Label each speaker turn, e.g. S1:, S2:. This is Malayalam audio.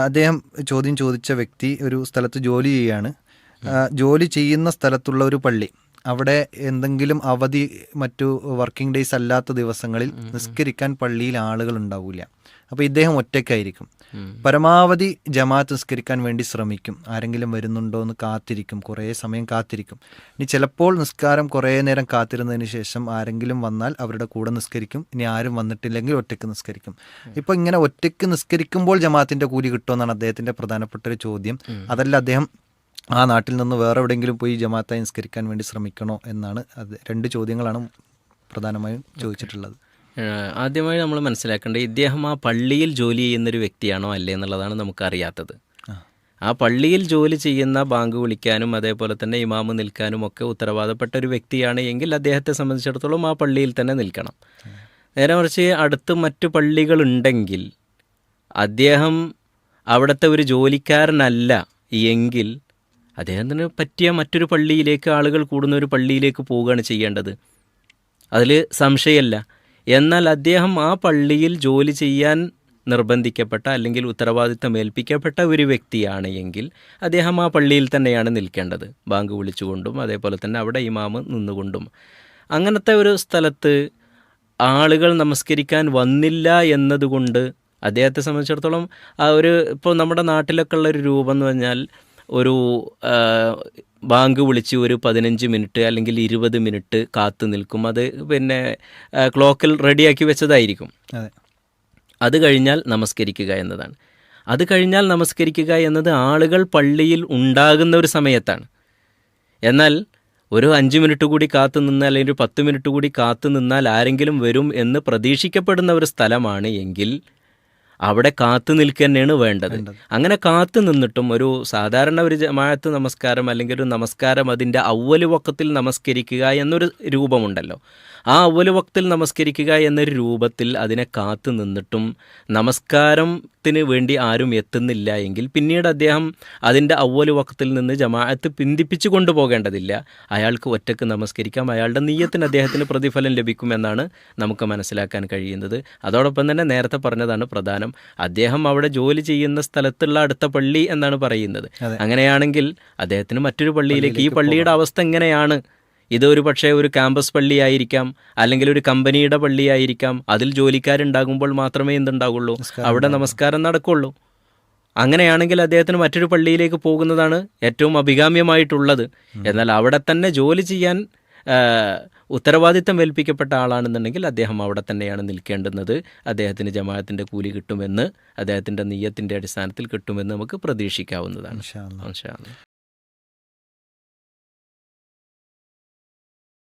S1: അദ്ദേഹം ചോദ്യം ചോദിച്ച വ്യക്തി ഒരു സ്ഥലത്ത് ജോലി ചെയ്യുകയാണ്. ജോലി ചെയ്യുന്ന സ്ഥലത്തുള്ള ഒരു പള്ളി, അവിടെ എന്തെങ്കിലും അവധി മറ്റു വർക്കിംഗ് ഡേയ്സ് അല്ലാത്ത ദിവസങ്ങളിൽ നിസ്കരിക്കാൻ പള്ളിയിൽ ആളുകൾ ഉണ്ടാവില്ല. അപ്പോൾ ഇദ്ദേഹം ഒറ്റയ്ക്കായിരിക്കും. പരമാവധി ജമാഅത്ത് നിസ്കരിക്കാൻ വേണ്ടി ശ്രമിക്കും. ആരെങ്കിലും വരുന്നുണ്ടോ എന്ന് കാത്തിരിക്കും, കുറേ സമയം കാത്തിരിക്കും. ഇനി ചിലപ്പോൾ നിസ്കാരം കുറേ നേരം കാത്തിരുന്നതിന് ശേഷം ആരെങ്കിലും വന്നാൽ അവരുടെ കൂടെ നിസ്കരിക്കും. ഇനി ആരും വന്നിട്ടില്ലെങ്കിൽ ഒറ്റയ്ക്ക് നിസ്കരിക്കും. ഇപ്പോൾ ഇങ്ങനെ ഒറ്റയ്ക്ക് നിസ്കരിക്കുമ്പോൾ ജമാഅത്തിൻ്റെ കൂലി കിട്ടുമെന്നാണ് അദ്ദേഹത്തിൻ്റെ പ്രധാനപ്പെട്ട ഒരു ചോദ്യം. അതല്ല അദ്ദേഹം ആ നാട്ടിൽ നിന്ന് വേറെ എവിടെയെങ്കിലും പോയി ജമാഅത്തായി നിസ്കരിക്കാൻ വേണ്ടി ശ്രമിക്കണോ എന്നാണ്. അത് രണ്ട് ചോദ്യങ്ങളാണ് പ്രധാനമായും ചോദിച്ചിട്ടുള്ളത്.
S2: ആദ്യമായി നമ്മൾ മനസ്സിലാക്കേണ്ടത് ഇദ്ദേഹം ആ പള്ളിയിൽ ജോലി ചെയ്യുന്നൊരു വ്യക്തിയാണോ അല്ലേ എന്നുള്ളതാണ് നമുക്കറിയാത്തത്. ആ പള്ളിയിൽ ജോലി ചെയ്യുന്ന, ബാങ്ക് വിളിക്കാനും അതേപോലെ തന്നെ ഇമാമ് നിൽക്കാനും ഒക്കെ ഉത്തരവാദപ്പെട്ട ഒരു വ്യക്തിയാണ് എങ്കിൽ അദ്ദേഹത്തെ സംബന്ധിച്ചിടത്തോളം ആ പള്ളിയിൽ തന്നെ നിൽക്കണം. നേരെ മറിച്ച് അടുത്ത് മറ്റു പള്ളികളുണ്ടെങ്കിൽ അദ്ദേഹം അവിടുത്തെ ഒരു ജോലിക്കാരനല്ല എങ്കിൽ അദ്ദേഹത്തിന് പറ്റിയ മറ്റൊരു പള്ളിയിലേക്ക്, ആളുകൾ കൂടുന്ന ഒരു പള്ളിയിലേക്ക് പോവുകയാണ് ചെയ്യേണ്ടത്. അതിൽ സംശയമല്ല. എന്നാൽ അദ്ദേഹം ആ പള്ളിയിൽ ജോലി ചെയ്യാൻ നിർബന്ധിക്കപ്പെട്ട അല്ലെങ്കിൽ ഉത്തരവാദിത്തം ഏൽപ്പിക്കപ്പെട്ട ഒരു വ്യക്തിയാണ് എങ്കിൽ അദ്ദേഹം ആ പള്ളിയിൽ തന്നെയാണ് നിൽക്കേണ്ടത്, ബാങ്ക് വിളിച്ചുകൊണ്ടും അതേപോലെ തന്നെ അവിടെ ഇമാമ് നിന്നുകൊണ്ടും. അങ്ങനത്തെ ഒരു സ്ഥലത്ത് ആളുകൾ നമസ്കരിക്കാൻ വന്നില്ല എന്നതുകൊണ്ട് അദ്ദേഹത്തെ സംബന്ധിച്ചിടത്തോളം ആ ഒരു, ഇപ്പോൾ നമ്മുടെ നാട്ടിലൊക്കെ ഉള്ളൊരു രൂപം എന്ന് പറഞ്ഞാൽ ഒരു ബാങ്ക് വിളിച്ച് ഒരു 15 മിനിറ്റ് അല്ലെങ്കിൽ 20 മിനിറ്റ് കാത്തു നിൽക്കും. അത് പിന്നെ ക്ലോക്കിൽ റെഡിയാക്കി വെച്ചതായിരിക്കും. അത് കഴിഞ്ഞാൽ നമസ്കരിക്കുക എന്നതാണ്. അത് കഴിഞ്ഞാൽ നമസ്കരിക്കുക എന്നത് ആളുകൾ പള്ളിയിൽ ഉണ്ടാകുന്ന ഒരു സമയത്താണ്. എന്നാൽ ഒരു 5 മിനിറ്റ് കൂടി കാത്തു നിന്നാൽ അല്ലെങ്കിൽ ഒരു 10 മിനിറ്റ് കൂടി കാത്തു നിന്നാൽ ആരെങ്കിലും വരും എന്ന് പ്രതീക്ഷിക്കപ്പെടുന്ന ഒരു സ്ഥലമാണ് എങ്കിൽ അവിടെ കാത്തു നിൽക്കുക തന്നെയാണ് വേണ്ടത്. അങ്ങനെ കാത്തു നിന്നിട്ടും ഒരു സാധാരണ ഒരു ജമാഅത്ത് നമസ്കാരം അല്ലെങ്കിൽ ഒരു നമസ്കാരം അതിൻ്റെ അവ്വൽ വഖത്തിൽ നമസ്കരിക്കുക എന്നൊരു രൂപമുണ്ടല്ലോ. ആ അവ്വൽ വഖത്തിൽ നമസ്കരിക്കുക എന്നൊരു രൂപത്തിൽ അതിനെ കാത്തു നിന്നിട്ടും നമസ്കാരത്തിന് വേണ്ടി ആരും എത്തുന്നില്ല എങ്കിൽ പിന്നീട് അദ്ദേഹം അതിൻ്റെ അവ്വൽ വഖത്തിൽ നിന്ന് ജമാഅത്ത് പിന്തിപ്പിച്ചു കൊണ്ടുപോകേണ്ടതില്ല. അയാൾക്ക് ഒറ്റക്ക് നമസ്കരിക്കാം. അയാളുടെ നിയ്യത്തിന് അദ്ദേഹത്തിന് പ്രതിഫലം ലഭിക്കുമെന്നാണ് നമുക്ക് മനസ്സിലാക്കാൻ കഴിയുന്നത്. അതോടൊപ്പം തന്നെ നേരത്തെ പറഞ്ഞതാണ് പ്രധാനം, അദ്ദേഹം അവിടെ ജോലി ചെയ്യുന്ന സ്ഥലത്തുള്ള അടുത്ത പള്ളി എന്നാണ് പറയുന്നത്. അങ്ങനെയാണെങ്കിൽ അദ്ദേഹത്തിന് മറ്റൊരു പള്ളിയിലേക്ക്, ഈ പള്ളിയുടെ അവസ്ഥ എങ്ങനെയാണ്, ഇതൊരു പക്ഷേ ഒരു ക്യാമ്പസ് പള്ളിയായിരിക്കാം, അല്ലെങ്കിൽ ഒരു കമ്പനിയുടെ പള്ളിയായിരിക്കാം. അതിൽ ജോലിക്കാരുണ്ടാകുമ്പോൾ മാത്രമേ എന്തുണ്ടാകുള്ളൂ, അവിടെ നമസ്കാരം നടക്കുള്ളൂ. അങ്ങനെയാണെങ്കിൽ അദ്ദേഹത്തിന് മറ്റൊരു പള്ളിയിലേക്ക് പോകുന്നതാണ് ഏറ്റവും അഭികാമ്യമായിട്ടുള്ളത്. എന്നാൽ അവിടെ തന്നെ ജോലി ചെയ്യാൻ ഉത്തരവാദിത്തം ഏൽപ്പിക്കപ്പെട്ട ആളാണെന്നുണ്ടെങ്കിൽ അദ്ദേഹം അവിടെ തന്നെയാണ് നിൽക്കേണ്ടുന്നത്. അദ്ദേഹത്തിന് ജമാഅത്തിൻ്റെ കൂലി കിട്ടുമെന്ന്, അദ്ദേഹത്തിൻ്റെ നിയ്യത്തിൻ്റെ അടിസ്ഥാനത്തിൽ കിട്ടുമെന്ന് നമുക്ക് പ്രതീക്ഷിക്കാവുന്നതാണ്. ഇൻഷാ അല്ലാഹ്.